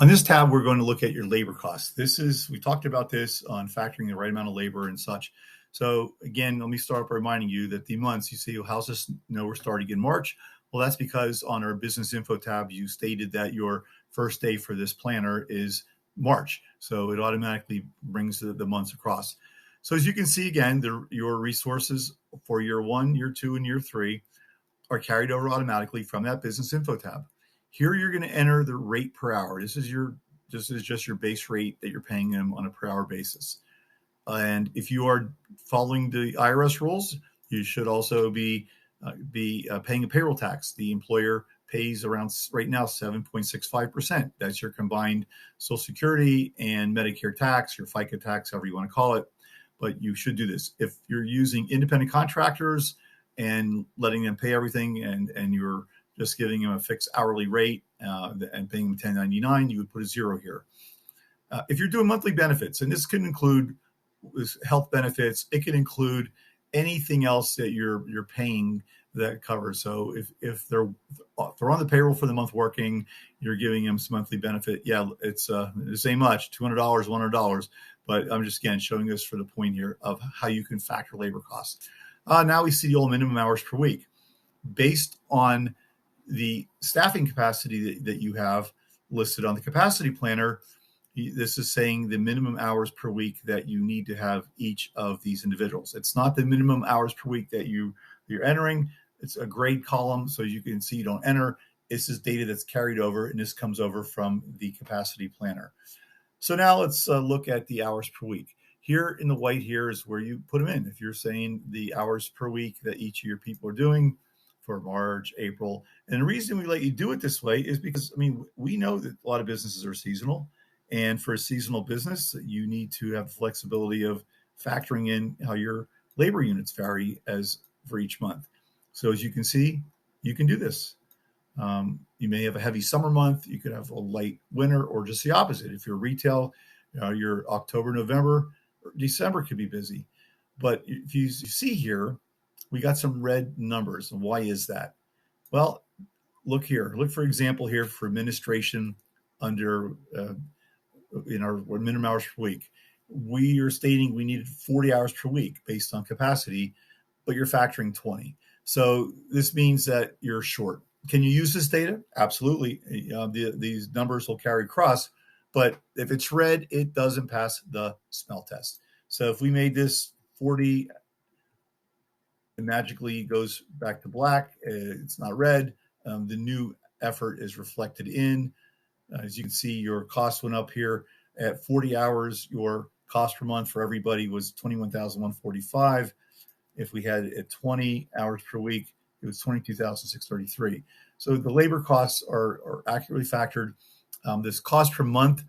On this tab, we're going to look at your labor costs. We talked about this on factoring the right amount of labor and such. So again, let me start by reminding you that the months, you see, how's this know we're starting in March? Well, that's because on our business info tab, you stated that your first day for this planner is March. So it automatically brings the months across. So as you can see, again, your resources for year 1, year 2, and year 3 are carried over automatically from that business info tab. Here, you're going to enter the rate per hour. This is just your base rate that you're paying them on a per hour basis. And if you are following the IRS rules, you should also be paying a payroll tax. The employer pays around right now 7.65%. That's your combined Social Security and Medicare tax, your FICA tax, however you want to call it. But you should do this. If you're using independent contractors and letting them pay everything, and you're just giving them a fixed hourly rate and paying them 1099, you would put a 0 here. If you're doing monthly benefits, and this can include health benefits, it can include anything else that you're paying that covers. So if they're on the payroll for the month working, you're giving them some monthly benefit. Yeah, it's this ain't much, $200, $100, but I'm just again showing this for the point here of how you can factor labor costs. Now we see the old minimum hours per week based on the staffing capacity that you have listed on the capacity planner. This is saying the minimum hours per week that you need to have each of these individuals. It's not the minimum hours per week that you're entering. It's a grade column, so you can see you don't enter. This is data that's carried over, and this comes over from the capacity planner. So now let's look at the hours per week. Here in the white here is where you put them in. If you're saying the hours per week that each of your people are doing for March, April. And the reason we let you do it this way is because, we know that a lot of businesses are seasonal. And for a seasonal business, you need to have flexibility of factoring in how your labor units vary as for each month. So as you can see, you can do this. You may have a heavy summer month. You could have a light winter, or just the opposite. If you're retail, your October, November, or December could be busy. But if you see here, we got some red numbers. And why is that? Well, look here. Look, for example, here for administration under in our minimum hours per week. We are stating we needed 40 hours per week based on capacity, but you're factoring 20. So this means that you're short. Can you use this data? Absolutely. These numbers will carry across, but if it's red, it doesn't pass the smell test. So if we made this 40, it magically goes back to black. It's not red. The new effort is reflected in. As you can see, your cost went up here at 40 hours. Your cost per month for everybody was $21,145. If we had it at 20 hours per week, it was $22,633. So the labor costs are accurately factored. This cost per month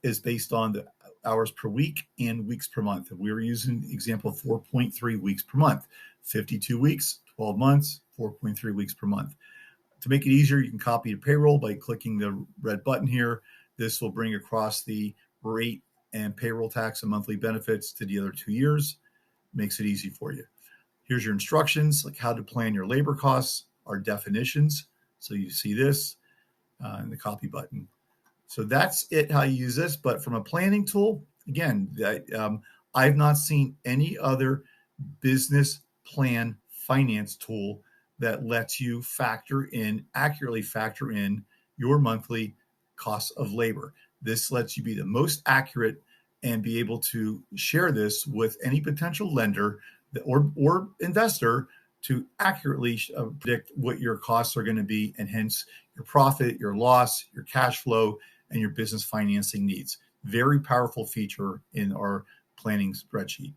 is based on the hours per week and weeks per month. We were using the example of 4.3 weeks per month, 52 weeks, 12 months, 4.3 weeks per month. To make it easier, you can copy your payroll by clicking the red button here. This will bring across the rate and payroll tax and monthly benefits to the other 2 years. Makes it easy for you. Here's your instructions, like how to plan your labor costs, our definitions. So you see this in the copy button. So that's it, how you use this. But from a planning tool, again, I've not seen any other business plan finance tool that lets you accurately factor in your monthly costs of labor. This lets you be the most accurate and be able to share this with any potential lender or investor to accurately predict what your costs are going to be, and hence your profit, your loss, your cash flow, and your business financing needs. Very powerful feature in our planning spreadsheet.